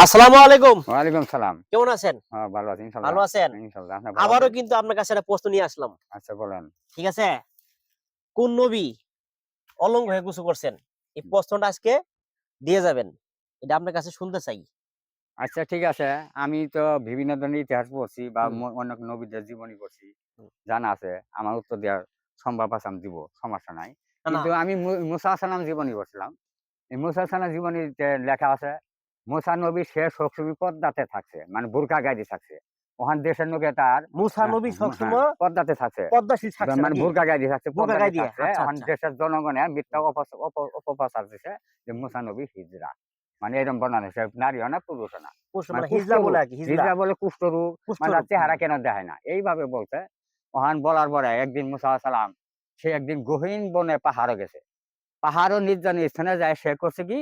আসসালামু আলাইকুম। ওয়ালাইকুম সালাম। কেমন আছেন? হ্যাঁ, ভালো আছি ইনশাআল্লাহ। ভালো আছেন? ইনশাআল্লাহ। আপনি ভালো আবারও আছেন? কিন্তু আপনার কাছে একটা প্রশ্ন নিয়ে আসলাম। আচ্ছা বলেন। ঠিক আছে? কোন নবী অলঙ্গ হয়ে গোসল করছেন? এই প্রশ্নটা আজকে দিয়ে যাবেন। এটা আপনার কাছে শুনতে চাই। আচ্ছা ঠিক আছে। আমি তো বিভিন্ন ধরনের ইতিহাস পড়ছি বা হুম, অনেক নবীদের জীবনী পড়ছি। হুম। জানা আছে। আমার উত্তর দেওয়ার সম্ভব আছে আমি দিব। সমস্যা নাই। না, না। কিন্তু আমি মুসা সালাম জীবনী পড়ছিলাম। এই মুসা সালাম জীবনীতে লেখা আছে, মুসা নবী শেষ শৈশবে পর্দাতে থাকছে। মানে বুরকা গায়ে থাকছে। ওখান দেশের লোকে তার মুসা নবী হ্যাঁ, সবসময় পর্দাতে থাকছে। পর্দাশীল থাকছে মানে নাকি? বুরকা গায়ে থাকছে, বোরকা পর্দাতে গায়ে দিয়ে। থাকছে। আচ্ছা, এখন আচ্ছা। দেশের জনগণে মিথ্যা হুম, অপপ্রচার দিছে যে মুসা নবী হিজড়া। মানে এরকম বর্ণনা হয়েছে। নারীও না, পুরুষও না। মানে মানে হিজলা বলে কুষ্ঠরোগ। আরকি, হিজলা। হিজড়া বলে কুষ্ঠরোগ। মানে তার কুষ্ঠরোগ। চেহারা কেন দেখায় না। এইভাবে বলছে। ওখান বলার পরে একদিন মুসা সালাম সে একদিন গহীন বনে পাহাড়ে গেছে। পাহাড়ও নির্জন স্থানে যায় সে করছে কি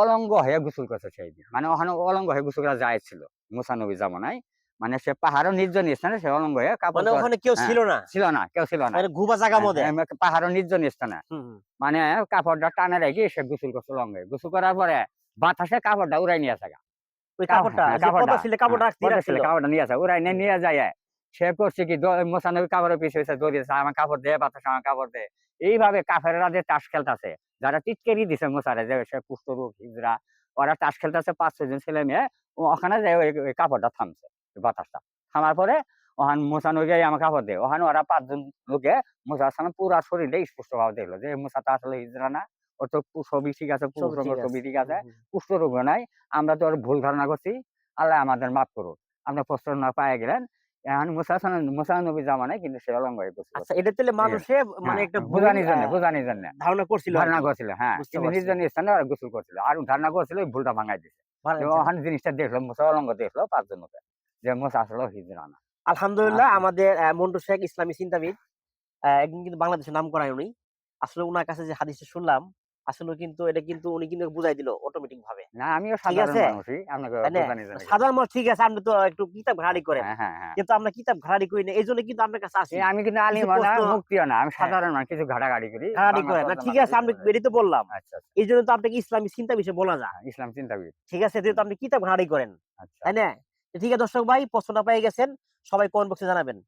অলঙ্গ হয়ে গোসল করছে সেই দিন। মানে ওখানে অলঙ্গ হয়ে গোসল করা যায় ছিল মুসা নবী জামানায়। মানে সে পাহাড়ও নির্জন স্থানে সে অলঙ্গ হয়ে কাপড় মানে চোপড় ওখানে কেউ হ্যাঁ, ছিল না। ছিল না, কেউ ছিল না। মানে ঘুবা জায়গার মধ্যে। পাহাড়ও নির্জন স্থানে। হুম, হুম। মানে কাপড়টা টানে রেখে সে গোসল করছে লঙ্গে। গোসল করার পরে বাতাসে কাপড়টা উড়াই নিয়ে আসে গা। ওই কাপড়টা হ্যাঁ, যে কাপড়টা পর্দাশীলে হ্যাঁ, কাপড়টা দিয়ে পর্দা ছিল রাখছিল। কাপড়টা নিয়ে আসে। উড়াই হুম। নিয়ে যায়। সে করছে কি মোসানবী কাপড়ের পিছে দৌড়িয়েছে, আমার কাপড় দে, বাতাস আমার কাপড় দে। এইভাবে কাফেররা যে তাস খেলতেছে, যারা টিটকেরি দিছে মোসারে যে সে কুষ্ঠরোগ হিজড়া, ওরা তাস খেলতেছে ৫-৬ জন ছেলে মেয়ে। ওখানে যে ওই কাপড়টা থামছে, বাতাসটা থামার পরে ওখান মোসা নবী আমার কাপড় দে। ওখানে ওরা ৫ জন লোকে মোসার সামনে পুরা শরীরে স্পষ্ট ভাবে দেখলো যে মোসা তো আসলে হিজড়া না। ওর তো ছবি ঠিক আছে, পুরুষ সবই ঠিক রঙের ছবি আছে। ঠিক হুম, আছে, হুম। কুষ্ঠরোগও নাই। আমরা তো ওর ভুল ধারণা করছি। আল্লাহ আমাদের মাফ করুন। আপনার প্রশ্ন না পায়ে গেলেন। এখন মুসা নবী জামানায় কিন্তু সে অলঙ্গ হয়ে গোসল আচ্ছা, করছে। এটা তাহলে ঠিক আছে? মানুষে মানে হ্যাঁ, একটা ভুল বোঝানির জন্য ধারণা করছিল ধারণা আরকি। করছিল। হ্যাঁ, বুঝতে কিন্তু পারছি। নির্জন স্থানে ওরা গোসল করছিল। আর ধারণা করছিল ওই ভুলটা ভাঙাই দিছে। ভালো যে হয়েছে না? ওখানে জিনিসটা দেখলো, মুসা অলঙ্গ দেখলো ৫ জন লোকে। যে মুসা আসলে হিজড়া না। আলহামদুলিল্লাহ, আচ্ছা। আমাদের মন্টু শেখ ইসলামী চিন্তাবিদ একদিন কিন্তু বাংলাদেশের নাম করায় উনি। আসলে উনার কাছে যে হাদিসটা শুনলাম, আসলে কিন্তু এটা কিন্তু উনি কিন্তু বুঝাই দিল অটোমেটিক ভাবে। না আমিও ঠিক সাধারণ আছে? মানুষই। আপনাকে তাই না? বোঝানির জন্য সাধারণ মানুষ ঠিক আছে, আপনি তো একটু কিতাব ঘাটাঘাটি করেন। হ্যাঁ, হ্যাঁ, হ্যাঁ। কিন্তু আমরা কিতাব ঘাটাঘাটি করি না। এইজন্য কিন্তু আপনার কাছে আসি। আমি কিন্তু কিছু আলিমও না, প্রশ্ন মুফতিও না। আমি হ্যাঁ, সাধারণ মানুষ। কিছু ঘাটাঘাটি করি। ঘাটাঘাটি বাংলা করেন। না ঠিক তর্জমা করি। আছে, আমি এটাই তো বললাম। আচ্ছা, আচ্ছা। এইজন্য তো আপনাকে ইসলামী চিন্তা বিষয়ে বলা যায়। ইসলাম চিন্তাবিদ। ঠিক আছে? যেহেতু হুম, আপনি কিতাব ঘাটাঘাটি করেন। আচ্ছা। তাই না? তো ঠিক আছে দর্শক ভাই, প্রশ্নটা পেয়ে গেছেন। সবাই কমেন্ট বক্সে জানাবেন।